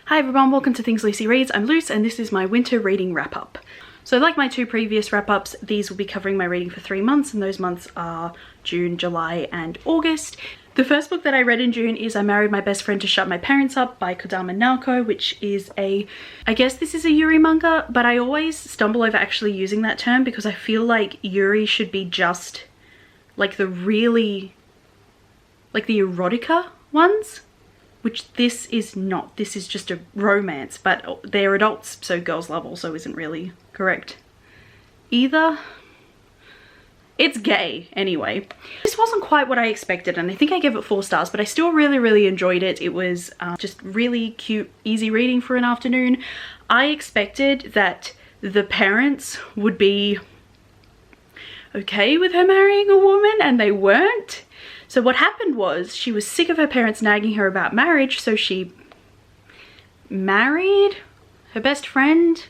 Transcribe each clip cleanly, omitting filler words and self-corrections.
Hi everyone, welcome to Things Lucy Reads. I'm Luce and this is my winter reading wrap up. So like my two previous wrap ups, these will be covering my reading for 3 months, and those months are June, July and August. The first book that I read in June is I Married My Best Friend to Shut My Parents Up by Kodama Naoko, which is I guess this is a Yuri manga, but I always stumble over actually using that term because I feel like Yuri should be just like the erotica ones, which this is not. This is just a romance, but they're adults, so girls love also isn't really correct either. It's gay anyway. This wasn't quite what I expected, and I think I gave it 4 stars, but I still really enjoyed it. It was just really cute, easy reading for an afternoon. I expected that the parents would be okay with her marrying a woman, and they weren't. So what happened was she was sick of her parents nagging her about marriage, so she married her best friend.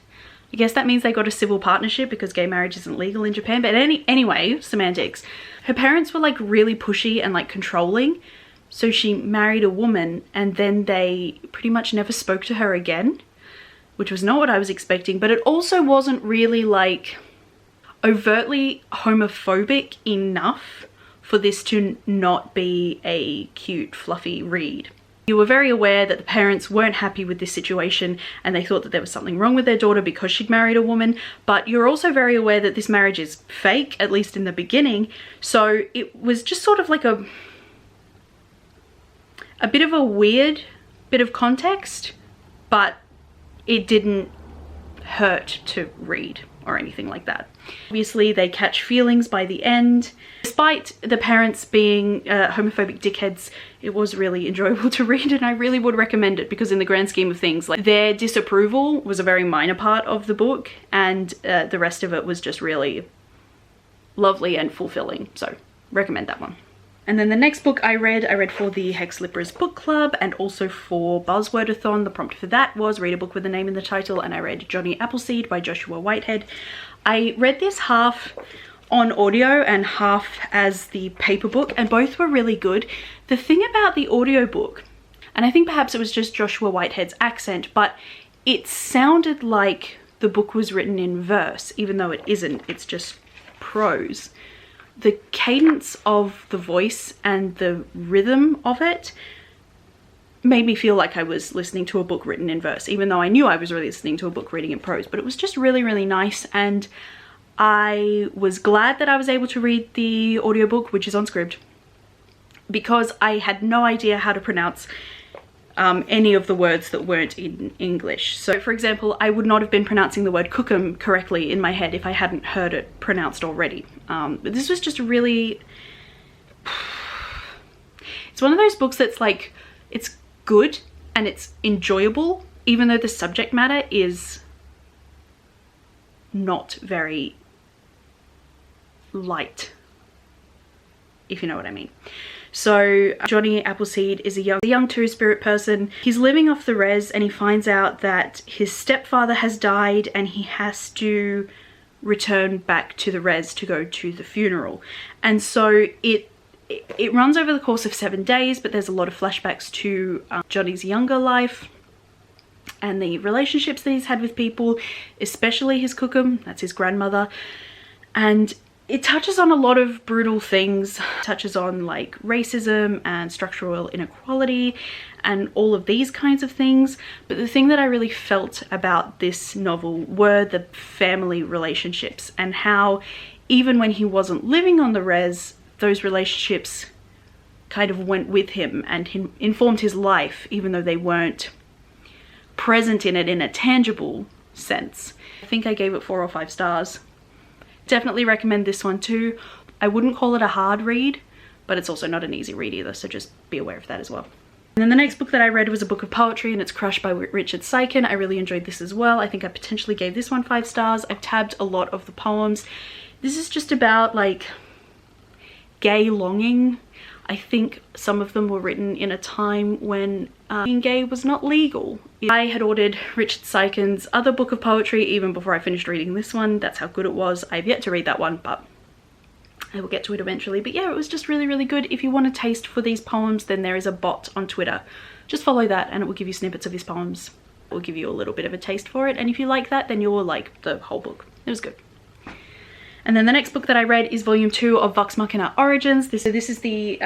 I guess that means they got a civil partnership because gay marriage isn't legal in Japan, but anyway, semantics. Her parents were like really pushy and like controlling, so she married a woman and then they pretty much never spoke to her again, which was not what I was expecting, but it also wasn't really like overtly homophobic enough for this to not be a cute, fluffy read. You were very aware that the parents weren't happy with this situation and they thought that there was something wrong with their daughter because she'd married a woman, but you're also very aware that this marriage is fake, at least in the beginning. So it was just sort of like a bit of a weird bit of context, but it didn't hurt to read or anything like that. Obviously they catch feelings by the end. Despite the parents being homophobic dickheads, it was really enjoyable to read, and I really would recommend it because in the grand scheme of things, like, their disapproval was a very minor part of the book, and the rest of it was just really lovely and fulfilling, so recommend that one. And then the next book I read for the Hex Lippers book club and also for Buzzwordathon. The prompt for that was read a book with a name in the title, and I read Johnny Appleseed by Joshua Whitehead. I read this half on audio and half as the paper book, and both were really good. The thing about the audiobook, and I think perhaps it was just Joshua Whitehead's accent, but it sounded like the book was written in verse, even though it isn't, it's just prose. The cadence of the voice and the rhythm of it made me feel like I was listening to a book written in verse, even though I knew I was really listening to a book reading in prose. But it was just really nice, and I was glad that I was able to read the audiobook, which is on Scribd, because I had no idea how to pronounce any of the words that weren't in English. So for example, I would not have been pronouncing the word cookum correctly in my head if I hadn't heard it pronounced already. But this was just really, it's one of those books that's like, it's good and it's enjoyable, even though the subject matter is not very light, if you know what I mean. So Johnny Appleseed is a young two-spirit person. He's living off the res and he finds out that his stepfather has died and he has to return back to the res to go to the funeral. And so it runs over the course of 7 days, but there's a lot of flashbacks to Johnny's younger life and the relationships that he's had with people, especially his cookum, that's his grandmother. And it touches on a lot of brutal things, touches on like racism and structural inequality and all of these kinds of things. But the thing that I really felt about this novel were the family relationships, and how even when he wasn't living on the res, those relationships kind of went with him and informed his life, even though they weren't present in it in a tangible sense. I think I gave it 4 or 5 stars. Definitely recommend this one too. I wouldn't call it a hard read, but it's also not an easy read either, so just be aware of that as well. And then the next book that I read was a book of poetry, and it's Crush by Richard Sykin. I really enjoyed this as well. I think I potentially gave this one 5 stars. I've tabbed a lot of the poems. This is just about like gay longing. I think some of them were written in a time when being gay was not legal. I had ordered Richard Sykin's other book of poetry even before I finished reading this one. That's how good it was. I've yet to read that one, but I will get to it eventually. But yeah, it was just really good. If you want a taste for these poems, then there is a bot on Twitter. Just follow that and it will give you snippets of his poems It will give you a little bit of a taste for it, and if you like that, then you'll like the whole book. It was good. And then the next book that I read is volume 2 of Vox Machina Origins. This is the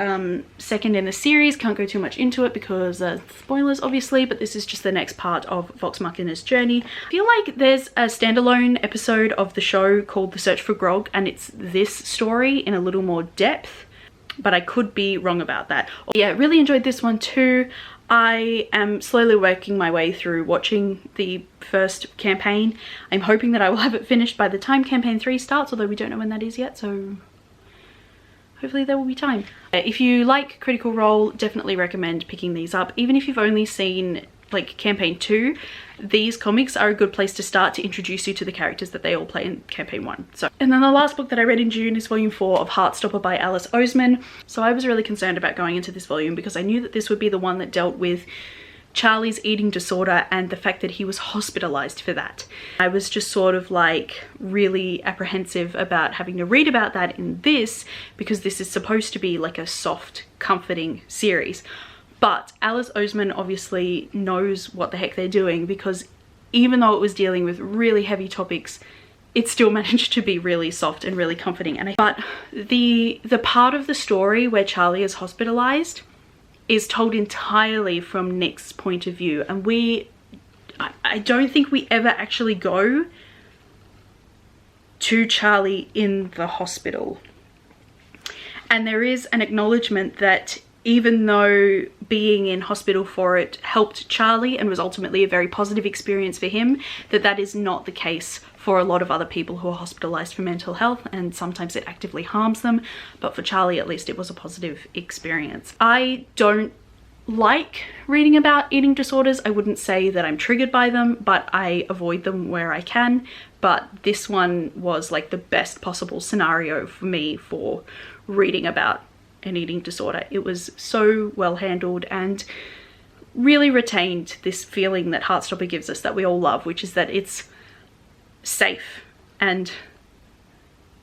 second in the series. Can't go too much into it because spoilers obviously, but this is just the next part of Vox Machina's journey. I feel like there's a standalone episode of the show called The Search for Grog, and it's this story in a little more depth, but I could be wrong about that. Yeah, really enjoyed this one too. I am slowly working my way through watching the first campaign. I'm hoping that I will have it finished by the time campaign 3 starts, although we don't know when that is yet, so hopefully there will be time. If you like Critical Role, definitely recommend picking these up. Even if you've only seen like campaign 2, these comics are a good place to start to introduce you to the characters that they all play in campaign 1. So, and then the last book that I read in June is volume 4 of Heartstopper by Alice Oseman. So I was really concerned about going into this volume because I knew that this would be the one that dealt with Charlie's eating disorder and the fact that he was hospitalized for that. I was just sort of like really apprehensive about having to read about that in this, because this is supposed to be like a soft, comforting series. But Alice Oseman obviously knows what the heck they're doing, because even though it was dealing with really heavy topics, it still managed to be really soft and really comforting. But the part of the story where Charlie is hospitalized is told entirely from Nick's point of view, and I don't think we ever actually go to Charlie in the hospital. And there is an acknowledgement that even though being in hospital for it helped Charlie and was ultimately a very positive experience for him, that is not the case for a lot of other people who are hospitalized for mental health, and sometimes it actively harms them. But for Charlie, at least, it was a positive experience. I don't like reading about eating disorders. I wouldn't say that I'm triggered by them, but I avoid them where I can. But this one was like the best possible scenario for me for reading about an eating disorder. It was so well handled and really retained this feeling that Heartstopper gives us that we all love, which is that it's safe and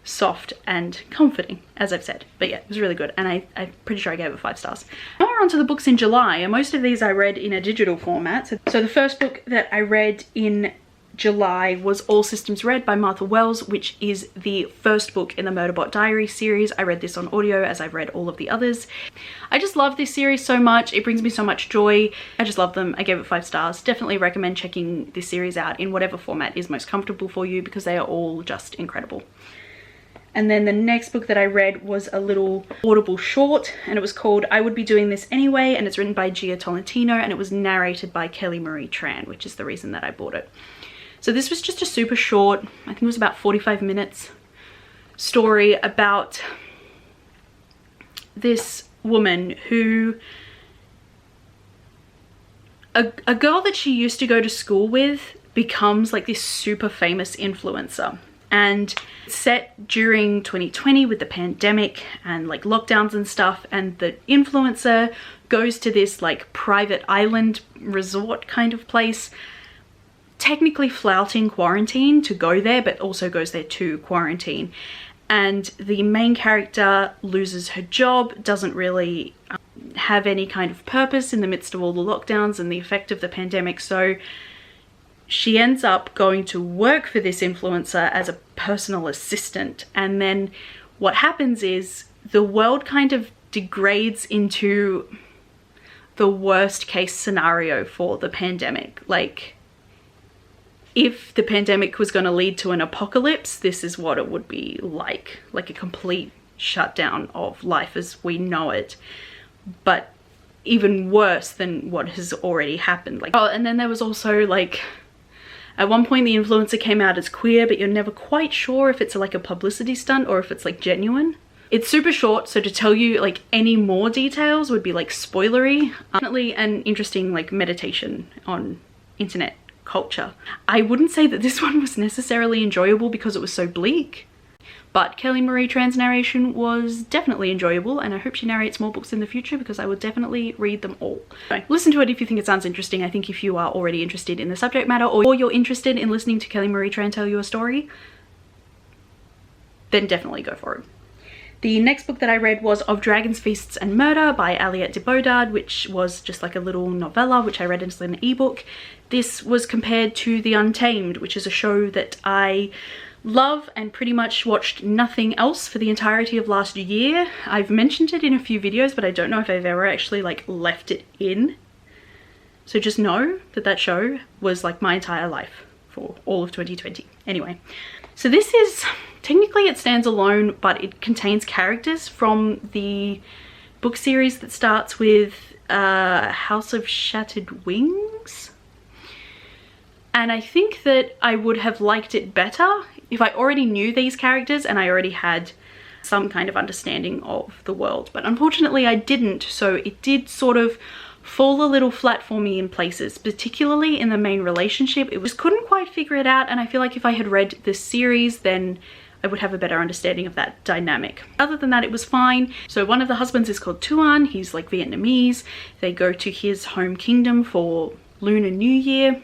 soft and comforting, as I've said. But yeah, it was really good, and I'm pretty sure I gave it 5 stars. Now we're on to the books in July, and most of these I read in a digital format. So the first book that I read in July was All Systems Red by Martha Wells, which is the first book in the Murderbot Diary series. I read this on audio, as I've read all of the others. I just love this series so much. It brings me so much joy. I just love them. I gave it 5 stars. Definitely recommend checking this series out in whatever format is most comfortable for you, because they are all just incredible. And then the next book that I read was a little audible short, and it was called I Would Be Doing This Anyway, and it's written by Gia Tolentino, and it was narrated by Kelly Marie Tran, which is the reason that I bought it. So this was just a super short, I think it was about 45 minutes, story about this woman who, a girl that she used to go to school with becomes like this super famous influencer. And it's set during 2020 with the pandemic and like lockdowns and stuff, and the influencer goes to this like private island resort kind of place, technically flouting quarantine to go there, but also goes there to quarantine. And the main character loses her job, doesn't really have any kind of purpose in the midst of all the lockdowns and the effect of the pandemic. So she ends up going to work for this influencer as a personal assistant. And then what happens is the world kind of degrades into the worst case scenario for the pandemic. Like, if the pandemic was going to lead to an apocalypse, this is what it would be like a complete shutdown of life as we know it, but even worse than what has already happened. Like, oh, and then there was also like, at one point the influencer came out as queer, but you're never quite sure if it's like a publicity stunt or if it's like genuine. It's super short, so to tell you like any more details would be like spoilery. Definitely an interesting like meditation on internet culture. I wouldn't say that this one was necessarily enjoyable because it was so bleak, but Kelly Marie Tran's narration was definitely enjoyable, and I hope she narrates more books in the future because I will definitely read them all. So listen to it if you think it sounds interesting. I think if you are already interested in the subject matter, or you're interested in listening to Kelly Marie Tran tell you a story, then definitely go for it. The next book that I read was Of Dragons, Feasts and Murder by Aliette de Bodard, which was just like a little novella, which I read as an ebook. This was compared to The Untamed, which is a show that I love and pretty much watched nothing else for the entirety of last year. I've mentioned it in a few videos, but I don't know if I've ever actually like left it in. So just know that that show was like my entire life for all of 2020. Anyway, so this is, technically it stands alone, but it contains characters from the book series that starts with House of Shattered Wings. And I think that I would have liked it better if I already knew these characters and I already had some kind of understanding of the world. But unfortunately I didn't, so it did sort of fall a little flat for me in places, particularly in the main relationship. It just couldn't quite figure it out, and I feel like if I had read this series then I would have a better understanding of that dynamic. Other than that, it was fine. So one of the husbands is called Tuan. He's like Vietnamese. They go to his home kingdom for Lunar New Year,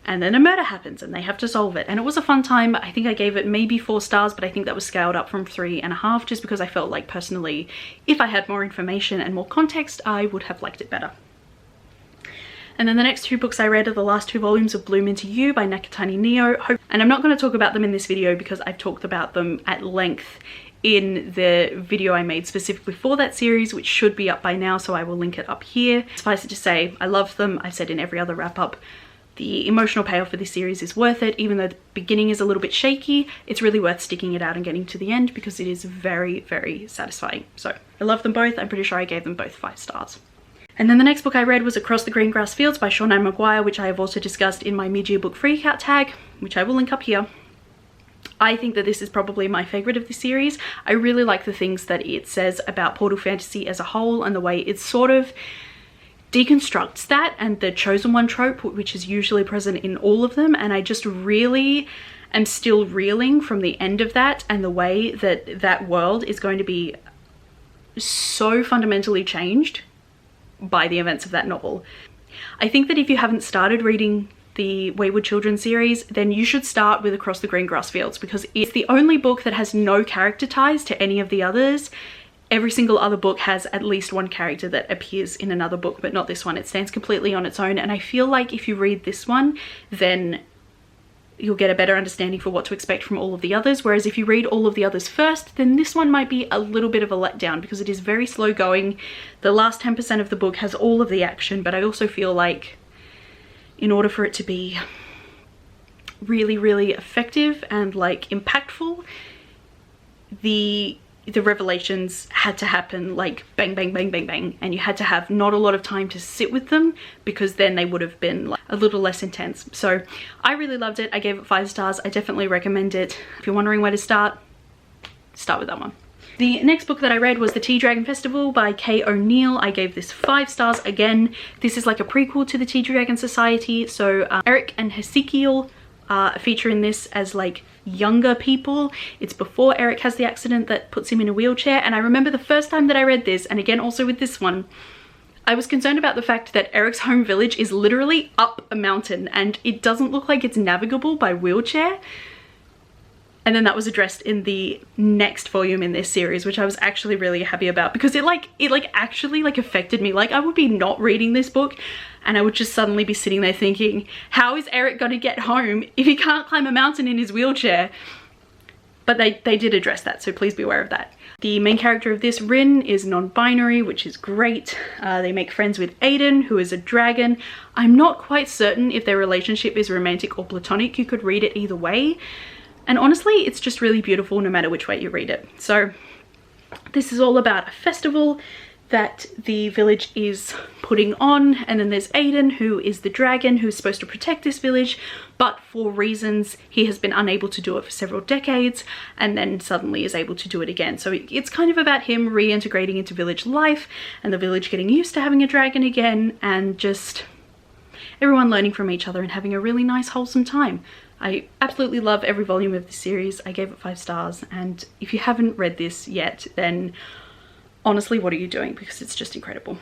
and then a murder happens and they have to solve it. And it was a fun time. I think I gave it maybe 4 stars, but I think that was scaled up from 3.5 just because I felt like personally, if I had more information and more context, I would have liked it better. And then the next 2 books I read are the last 2 volumes of Bloom Into You by Nakatani Neo. And I'm not going to talk about them in this video because I've talked about them at length in the video I made specifically for that series, which should be up by now, so I will link it up here. Suffice it to say, I love them. I've said in every other wrap up, the emotional payoff for this series is worth it. Even though the beginning is a little bit shaky, it's really worth sticking it out and getting to the end because it is very, very satisfying. So I love them both. I'm pretty sure I gave them both 5 stars. And then the next book I read was Across the Green Grass Fields by Sean Ann Maguire, which I have also discussed in my mid-year book freakout tag, which I will link up here. I think that this is probably my favourite of the series. I really like the things that it says about Portal Fantasy as a whole and the way it sort of deconstructs that and the chosen one trope, which is usually present in all of them. And I just really am still reeling from the end of that and the way that that world is going to be so fundamentally changed by the events of that novel. I think that if you haven't started reading the Wayward Children series, then you should start with Across the Green Grass Fields because it's the only book that has no character ties to any of the others. Every single other book has at least one character that appears in another book, but not this one. It stands completely on its own, and I feel like if you read this one, then you'll get a better understanding for what to expect from all of the others, whereas if you read all of the others first, then this one might be a little bit of a letdown because it is very slow going. The last 10% of the book has all of the action, but I also feel like in order for it to be really, really effective and like impactful, the revelations had to happen like bang, bang, bang, bang, bang, and you had to have not a lot of time to sit with them because then they would have been like a little less intense. So I really loved it. I gave it 5 stars. I definitely recommend it. If you're wondering where to start with that one. The next book that I read was The Tea Dragon Festival by Kay O'Neill. I gave this 5 stars again. This is like a prequel to the Tea Dragon Society. So Eric and Hesekiel feature in this as like younger people. It's before Eric has the accident that puts him in a wheelchair, and I remember the first time that I read this, and again also with this one, I was concerned about the fact that Eric's home village is literally up a mountain and it doesn't look like it's navigable by wheelchair. And then that was addressed in the next volume in this series, which I was actually really happy about because it actually affected me. Like I would be not reading this book and I would just suddenly be sitting there thinking, how is Eric going to get home if he can't climb a mountain in his wheelchair? But they did address that, so please be aware of that. The main character of this, Rin, is non-binary, which is great. They make friends with Aiden, who is a dragon. I'm not quite certain if their relationship is romantic or platonic. You could read it either way. And honestly, it's just really beautiful no matter which way you read it. So this is all about a festival that the village is putting on, and then there's Aiden, who is the dragon who's supposed to protect this village, but for reasons he has been unable to do it for several decades and then suddenly is able to do it again. So it's kind of about him reintegrating into village life and the village getting used to having a dragon again and just everyone learning from each other and having a really nice wholesome time. I absolutely love every volume of the series. I gave it 5 stars, and if you haven't read this yet, then honestly, what are you doing? Because it's just incredible.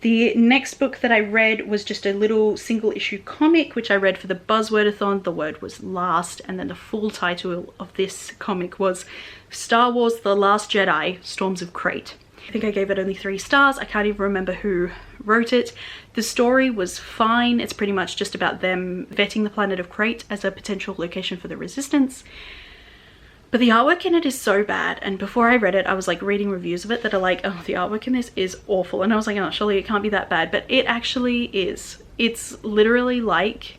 The next book that I read was just a little single issue comic, which I read for the Buzzwordathon. The word was last, and then the full title of this comic was Star Wars The Last Jedi, Storms of Crate. I think I gave it only 3 stars. I can't even remember who wrote it. The story was fine. It's pretty much just about them vetting the planet of Crate as a potential location for the Resistance. But the artwork in it is so bad, and before I read it I was like reading reviews of it that are like, oh, the artwork in this is awful, and I was like, oh, surely it can't be that bad, but it actually is. It's literally like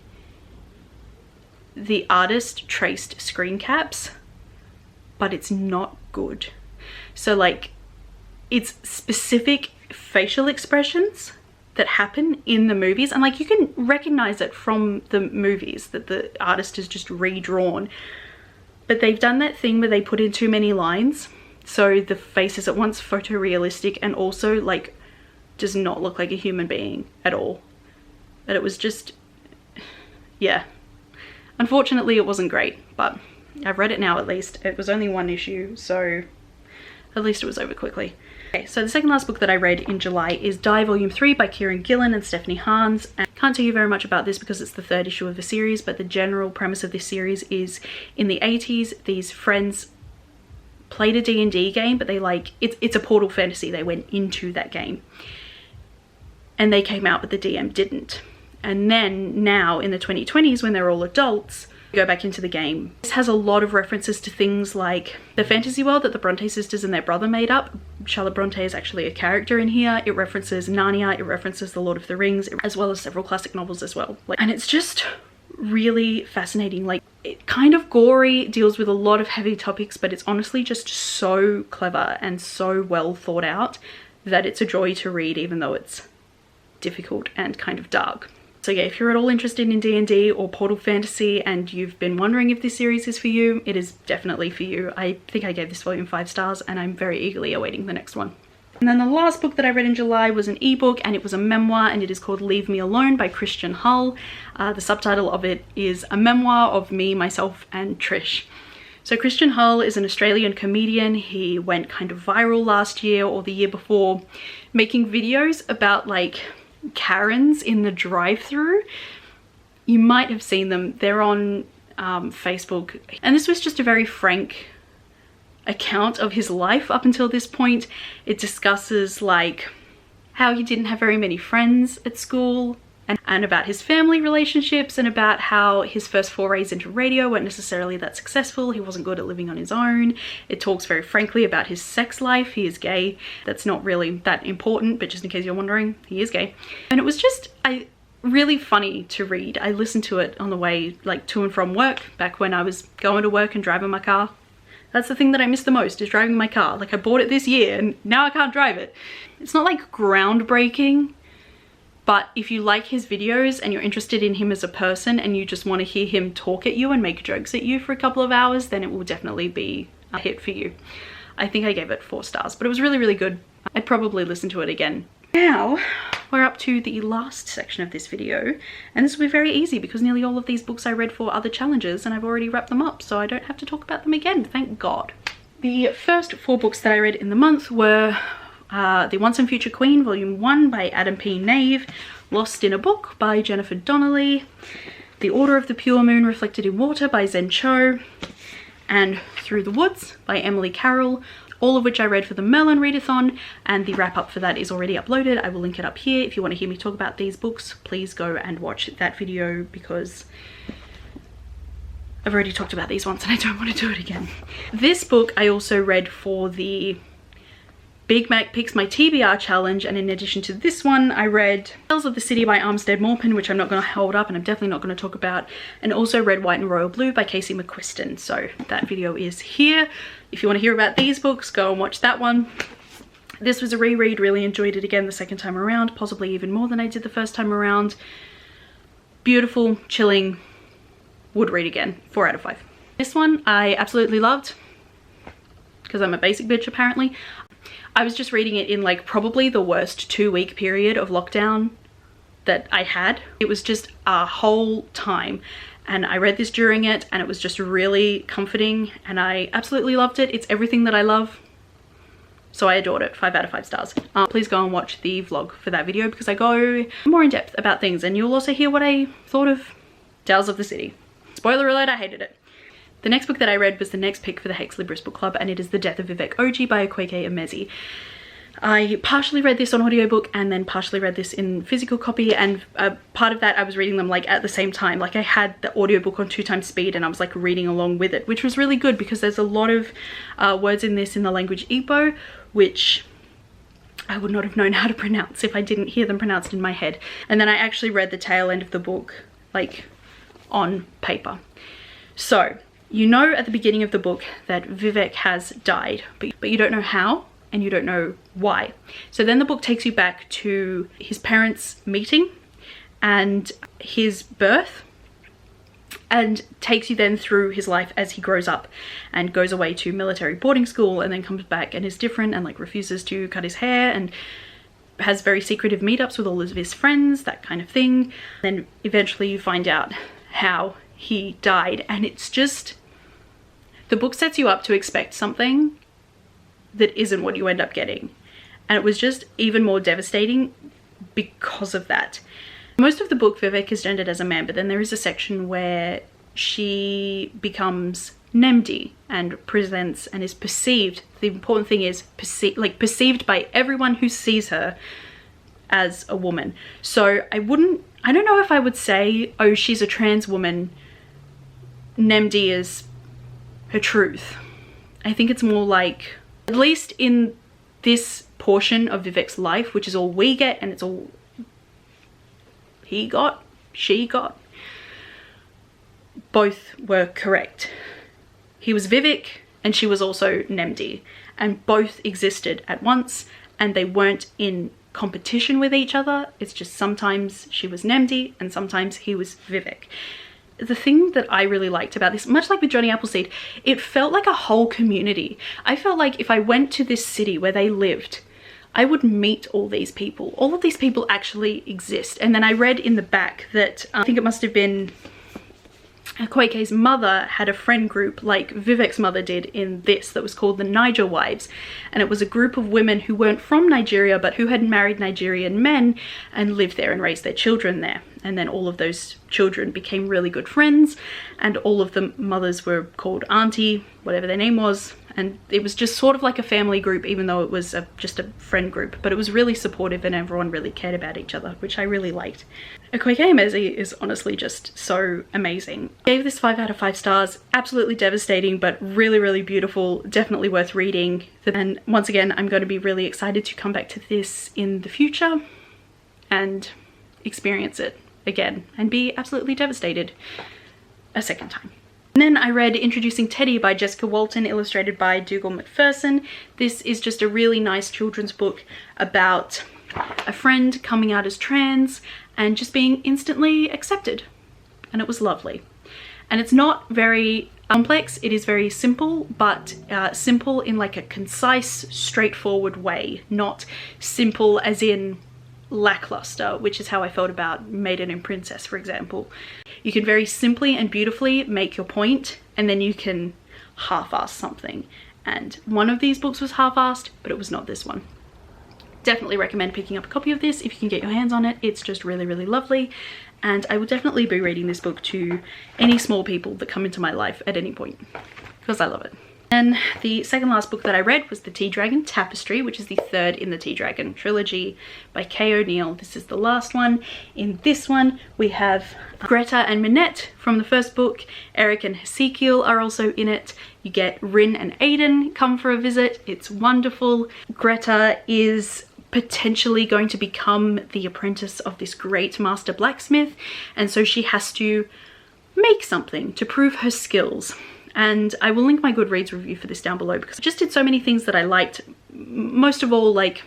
the artist traced screen caps, but it's not good. So like, it's specific facial expressions that happen in the movies, and like you can recognize it from the movies that the artist has just redrawn. But they've done that thing where they put in too many lines, so the face is at once photorealistic and also like does not look like a human being at all. But it was just, yeah. Unfortunately it wasn't great, but I've read it now at least. It was only 1 issue, so at least it was over quickly. Okay, so the second last book that I read in July is Die Volume 3 by Kieran Gillen and Stephanie Hans. And I can't tell you very much about this because it's the 3rd issue of the series, but the general premise of this series is in the 80s, these friends played a D&D game, but they like, it's a Portal fantasy. They went into that game and they came out, but the DM didn't. And then now in the 2020s, when they're all adults, go back into the game. This has a lot of references to things like the fantasy world that the Bronte sisters and their brother made up. Charlotte Bronte is actually a character in here. It references Narnia, it references The Lord of the Rings, as well as several classic novels as well. And it's just really fascinating. Like, it kind of gory, deals with a lot of heavy topics, but it's honestly just so clever and so well thought out that it's a joy to read, even though it's difficult and kind of dark. So yeah, if you're at all interested in D&D or Portal Fantasy and you've been wondering if this series is for you, it is definitely for you. I think I gave this volume 5 stars and I'm very eagerly awaiting the next one. And then the last book that I read in July was an ebook, and it was a memoir, and it is called Leave Me Alone by Christian Hull. The subtitle of it is A Memoir of Me, Myself and Trish. So Christian Hull is an Australian comedian. He went kind of viral last year or the year before, making videos about like Karens in the drive-thru. You might have seen them. They're on Facebook, and this was just a very frank account of his life up until this point. It discusses like how he didn't have very many friends at school, and about his family relationships, and about how his first forays into radio weren't necessarily that successful. He wasn't good at living on his own. It talks very frankly about his sex life. He is gay. That's not really that important, but just in case you're wondering, he is gay. And it was just really funny to read. I listened to it on the way like to and from work, back when I was going to work and driving my car. That's the thing that I miss the most, is driving my car. Like, I bought it this year and now I can't drive it. It's not like groundbreaking, but if you like his videos and you're interested in him as a person and you just want to hear him talk at you and make jokes at you for a couple of hours, then it will definitely be a hit for you. I think I gave it 4 stars, but it was really, really good. I'd probably listen to it again. Now we're up to the last section of this video, and this will be very easy because nearly all of these books I read for other challenges and I've already wrapped them up, so I don't have to talk about them again, thank God. The first 4 books that I read in the month were The Once and Future Queen Volume 1 by Adam P. Nave, Lost in a Book by Jennifer Donnelly, The Order of the Pure Moon Reflected in Water by Zen Cho, and Through the Woods by Emily Carroll, all of which I read for the Merlin Readathon, and the wrap up for that is already uploaded. I will link it up here. If you want to hear me talk about these books, please go and watch that video because I've already talked about these once and I don't want to do it again. This book I also read for the Big Mac Picks My TBR challenge, and in addition to this one I read Tales of the City by Armstead Maupin, which I'm not going to hold up and I'm definitely not going to talk about, and also read White and Royal Blue by Casey McQuiston. So that video is here. If you want to hear about these books, go and watch that one. This was a reread, really enjoyed it again the second time around, possibly even more than I did the first time around. Beautiful, chilling, would read again, 4 out of 5. This one I absolutely loved because I'm a basic bitch apparently. I was just reading it in like probably the worst 2-week period of lockdown that I had. It was just a whole time, and I read this during it and it was just really comforting and I absolutely loved it. It's everything that I love. So I adored it. 5 out of 5 stars. Please go and watch the vlog for that video because I go more in depth about things, and you'll also hear what I thought of Tales of the City. Spoiler alert, I hated it. The next book that I read was the next pick for the Hex Libris Book Club, and it is The Death of Vivek Oji by Akwaeke Emezi. I partially read this on audiobook and then partially read this in physical copy, and part of that I was reading them like at the same time. Like I had the audiobook on 2 times speed and I was like reading along with it, which was really good because there's a lot of words in this in the language Igbo, which I would not have known how to pronounce if I didn't hear them pronounced in my head. And then I actually read the tail end of the book like on paper. So you know at the beginning of the book that Vivek has died, but you don't know how and you don't know why. So then the book takes you back to his parents' meeting and his birth, and takes you then through his life as he grows up and goes away to military boarding school and then comes back and is different and like refuses to cut his hair and has very secretive meetups with all of his friends, that kind of thing. Then eventually you find out how he died, and it's just, the book sets you up to expect something that isn't what you end up getting, and it was just even more devastating because of that. Most of the book Vivek is gendered as a man, but then there is a section where she becomes Nemdi and presents and is perceived, the important thing is perceived by everyone who sees her as a woman. So I don't know if I would say, oh, she's a trans woman, Nemdi is her truth. I think it's more like, at least in this portion of Vivek's life, which is all we get and it's all he got, she got, both were correct. He was Vivek and she was also Nemdi, and both existed at once, and they weren't in competition with each other. It's just sometimes she was Nemdi and sometimes he was Vivek. The thing that I really liked about this, much like with Johnny Appleseed, it felt like a whole community. I felt like if I went to this city where they lived, I would meet all these people. All of these people actually exist. And then I read in the back that I think it must have been Akwaeke's mother had a friend group like Vivek's mother did in this, that was called the Niger Wives, and it was a group of women who weren't from Nigeria but who had married Nigerian men and lived there and raised their children there. And then all of those children became really good friends, and all of the mothers were called Auntie, whatever their name was, and it was just sort of like a family group, even though it was just a friend group, but it was really supportive and everyone really cared about each other, which I really liked. Akwaeke Emezi is honestly just so amazing. I gave this 5 out of 5 stars. Absolutely devastating, but really, really beautiful. Definitely worth reading. And once again, I'm going to be really excited to come back to this in the future and experience it again and be absolutely devastated a second time. And then I read Introducing Teddy by Jessica Walton, illustrated by Dougal McPherson. This is just a really nice children's book about a friend coming out as trans and just being instantly accepted. And it was lovely. And it's not very complex, it is very simple, but simple in like a concise, straightforward way, not simple as in lackluster, which is how I felt about Maiden and Princess, for example. You can very simply and beautifully make your point, and then you can half-ass something. And one of these books was half-assed, but it was not this one. Definitely recommend picking up a copy of this if you can get your hands on it. It's just really, really lovely. And I will definitely be reading this book to any small people that come into my life at any point, because I love it. And the second last book that I read was The Tea Dragon Tapestry, which is the third in the Tea Dragon trilogy by Kay O'Neill. This is the last one. In this one, we have Greta and Minette from the first book. Eric and Hesekiel are also in it. You get Rin and Aiden come for a visit. It's wonderful. Greta is potentially going to become the apprentice of this great master blacksmith, and so she has to make something to prove her skills. And I will link my Goodreads review for this down below, because I just did so many things that I liked. Most of all, like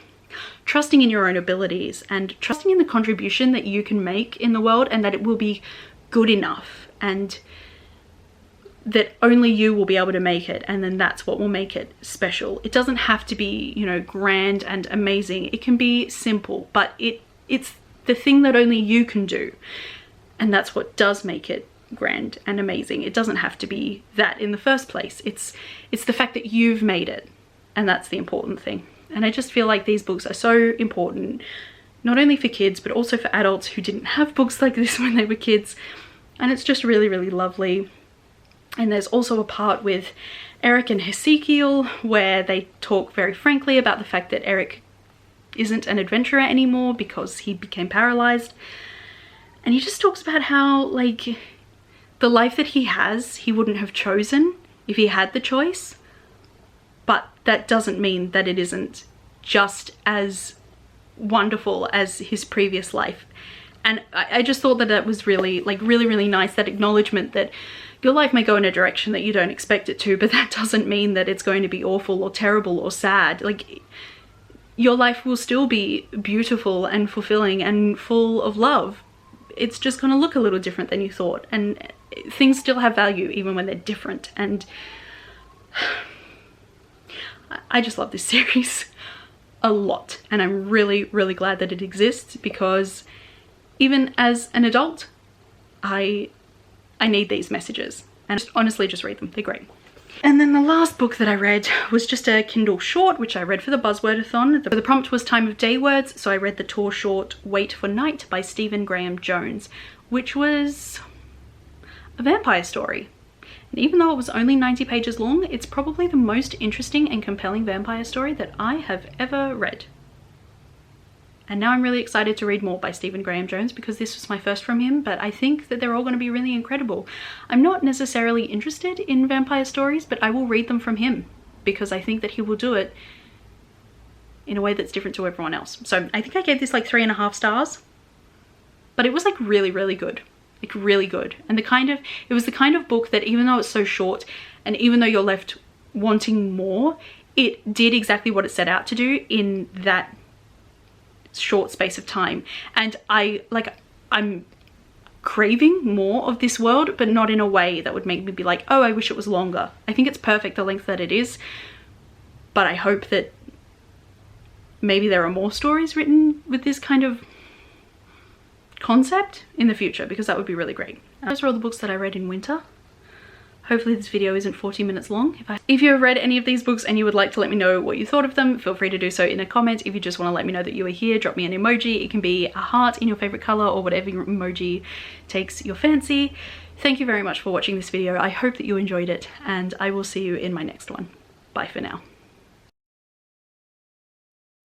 trusting in your own abilities and trusting in the contribution that you can make in the world, and that it will be good enough, and that only you will be able to make it, and then that's what will make it special. It doesn't have to be, you know, grand and amazing. It can be simple, but it's the thing that only you can do, and that's what does make it grand and amazing. It doesn't have to be that in the first place. It's the fact that you've made it, and that's the important thing. And I just feel like these books are so important, not only for kids, but also for adults who didn't have books like this when they were kids. And it's just really, really lovely. And there's also a part with Eric and Hesekiel where they talk very frankly about the fact that Eric isn't an adventurer anymore because he became paralyzed. And he just talks about how, like, the life that he has, he wouldn't have chosen if he had the choice. But that doesn't mean that it isn't just as wonderful as his previous life. And I just thought that that was really, like, really nice, that acknowledgement that your life may go in a direction that you don't expect it to, but that doesn't mean that it's going to be awful or terrible or sad. Like, your life will still be beautiful and fulfilling and full of love. It's just going to look a little different than you thought, and things still have value even when they're different. And I just love this series a lot, and I'm really glad that it exists, because even as an adult, I need these messages, and honestly just read them, they're great. And then the last book that I read was just a Kindle short, which I read for the Buzzwordathon. The prompt was time of day words, so I read the Tor short Wait for Night by Stephen Graham Jones, which was a vampire story. And even though it was only 90 pages long, it's probably the most interesting and compelling vampire story that I have ever read. And now I'm really excited to read more by Stephen Graham Jones, because this was my first from him, but I think that they're all going to be really incredible. I'm not necessarily interested in vampire stories, but I will read them from him, because I think that he will do it in a way that's different to everyone else. So I think I gave this like 3.5 stars, but it was like really good. Like really good. And it was the kind of book that, even though it's so short and even though you're left wanting more, it did exactly what it set out to do in that short space of time. And I'm craving more of this world, but not in a way that would make me be like, oh, I wish it was longer. I think it's perfect the length that it is, but I hope that maybe there are more stories written with this kind of concept in the future, because that would be really great. Those are all the books that I read in winter. Hopefully this video isn't 40 minutes long. If you have read any of these books and you would like to let me know what you thought of them, feel free to do so in a comment. If you just want to let me know that you are here, drop me an emoji. It can be a heart in your favorite color or whatever emoji takes your fancy. Thank you very much for watching this video. I hope that you enjoyed it, and I will see you in my next one. Bye for now.